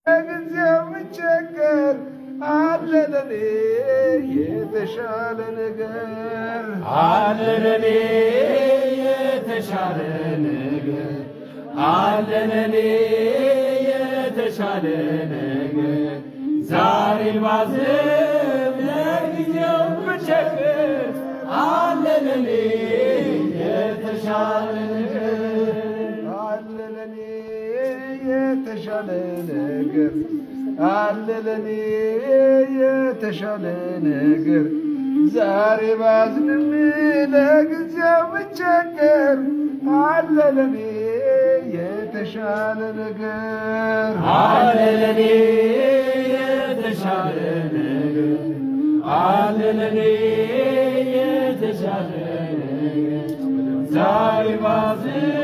ለጊዜው ብቸገር አለ ለኔ የተሻለ ነገር አለ ለኔ የተሻለ ነገር አለ ለኔ የተሻለ ነገር ዛሬን ባዝን ለጊዜው ብቸገር አለ ለኔ የተሻለ ነገር አለ ለኔ የተሻለ ነገር አለ ለኔ የተሻለ ነገር ዛሬ ባዝንም ለጊዜው ብቸገር አለ ለኔ የተሻለ ነገር አለ ለኔ የተሻለ ነገር አለ ለኔ የተሻለ ነገር ዛሬ ባዝን